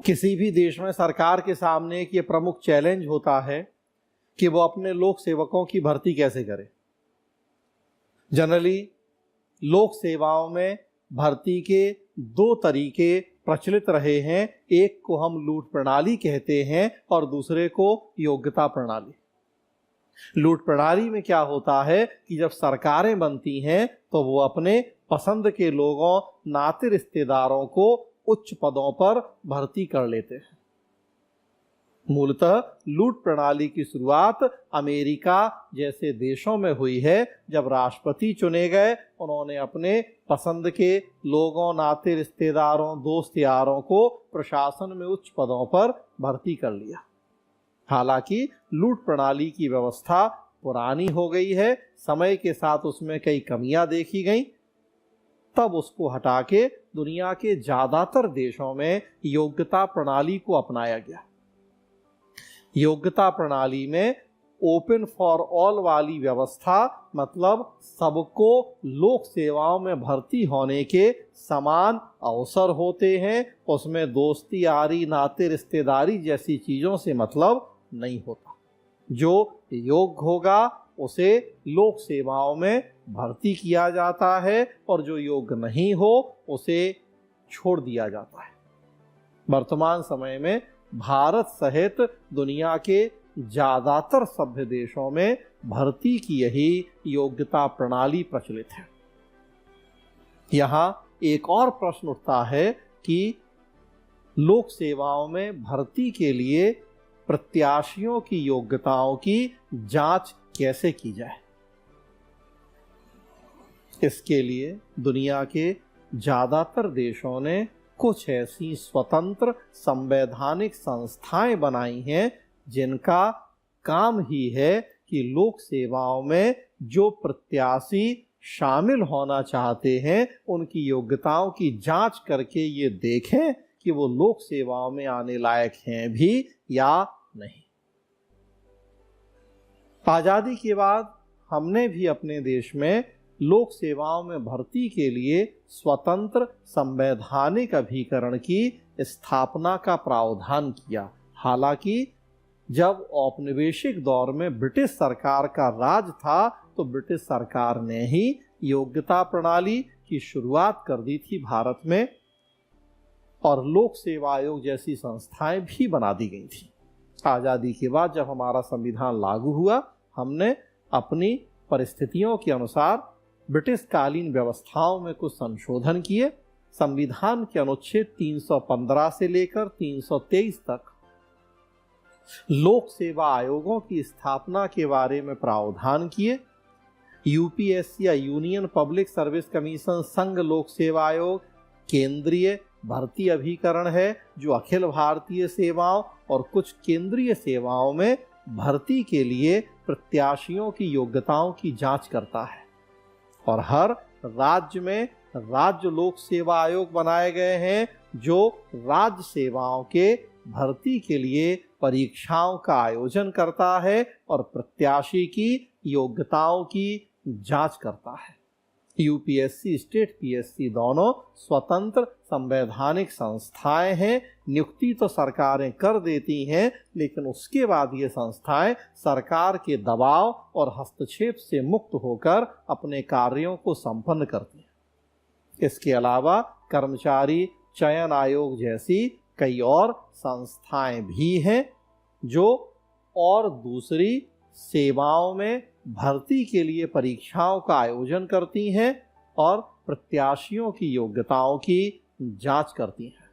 किसी भी देश में सरकार के सामने एक ये प्रमुख चैलेंज होता है कि वो अपने लोक सेवकों की भर्ती कैसे करे। जनरली लोक सेवाओं में भर्ती के दो तरीके प्रचलित रहे हैं। एक को हम लूट प्रणाली कहते हैं और दूसरे को योग्यता प्रणाली। लूट प्रणाली में क्या होता है कि जब सरकारें बनती हैं तो वो अपने पसंद के लोगों, नाते रिश्तेदारों को उच्च पदों पर भर्ती कर लेते हैं। मूलतः लूट प्रणाली की शुरुआत अमेरिका जैसे देशों में हुई है। जब राष्ट्रपति चुने गए, उन्होंने अपने पसंद के लोगों, नाते रिश्तेदारों, दोस्त यारों को प्रशासन में उच्च पदों पर भर्ती कर लिया। हालांकि लूट प्रणाली की व्यवस्था पुरानी हो गई है, समय के साथ उसमें कई कमियां देखी गईं। तब उसको हटा के दुनिया के ज्यादातर देशों में योग्यता प्रणाली को अपनाया गया। योग्यता प्रणाली में ओपन फॉर ऑल वाली व्यवस्था, मतलब सबको लोक सेवाओं में भर्ती होने के समान अवसर होते हैं। उसमें दोस्ती यारी, नाते रिश्तेदारी जैसी चीजों से मतलब नहीं होता। जो योग्य होगा उसे लोक सेवाओं में भर्ती किया जाता है और जो योग्य नहीं हो उसे छोड़ दिया जाता है। वर्तमान समय में भारत सहित दुनिया के ज्यादातर सभ्य देशों में भर्ती की यही योग्यता प्रणाली प्रचलित है। यहाँ एक और प्रश्न उठता है कि लोक सेवाओं में भर्ती के लिए प्रत्याशियों की योग्यताओं की जांच कैसे की जाए। इसके लिए दुनिया के ज्यादातर देशों ने कुछ ऐसी स्वतंत्र संवैधानिक संस्थाएं बनाई हैं जिनका काम ही है कि लोक सेवाओं में जो प्रत्याशी शामिल होना चाहते हैं उनकी योग्यताओं की जांच करके ये देखें कि वो लोक सेवाओं में आने लायक हैं भी या नहीं। आजादी के बाद हमने भी अपने देश में लोक सेवाओं में भर्ती के लिए स्वतंत्र संवैधानिक अभिकरण की स्थापना का प्रावधान किया। हालांकि जब औपनिवेशिक दौर में ब्रिटिश सरकार का राज था तो ब्रिटिश सरकार ने ही योग्यता प्रणाली की शुरुआत कर दी थी भारत में, और लोक सेवा आयोग जैसी संस्थाएं भी बना दी गई थी। आजादी के बाद जब हमारा संविधान लागू हुआ, हमने अपनी परिस्थितियों के अनुसार ब्रिटिश कालीन व्यवस्थाओं में कुछ संशोधन किए। संविधान के अनुच्छेद 315 से लेकर 323 तक लोक सेवा आयोगों की स्थापना के बारे में प्रावधान किए। यूपीएससी या यूनियन पब्लिक सर्विस कमीशन संघ लोक सेवा आयोग केंद्रीय भर्ती अभिकरण है जो अखिल भारतीय सेवाओं और कुछ केंद्रीय सेवाओं में भर्ती के लिए प्रत्याशियों की योग्यताओं की जांच करता है। और हर राज्य में राज्य लोक सेवा आयोग बनाए गए हैं जो राज्य सेवाओं के भर्ती के लिए परीक्षाओं का आयोजन करता है और प्रत्याशी की योग्यताओं की जांच करता है। यूपीएससी, स्टेट पीएससी दोनों स्वतंत्र संवैधानिक संस्थाएं हैं। नियुक्ति तो सरकारें कर देती हैं, लेकिन उसके बाद ये संस्थाएं सरकार के दबाव और हस्तक्षेप से मुक्त होकर अपने कार्यों को संपन्न करती हैं। इसके अलावा कर्मचारी चयन आयोग जैसी कई और संस्थाएं भी हैं जो और दूसरी सेवाओं में भर्ती के लिए परीक्षाओं का आयोजन करती हैं और प्रत्याशियों की योग्यताओं की जांच करती हैं।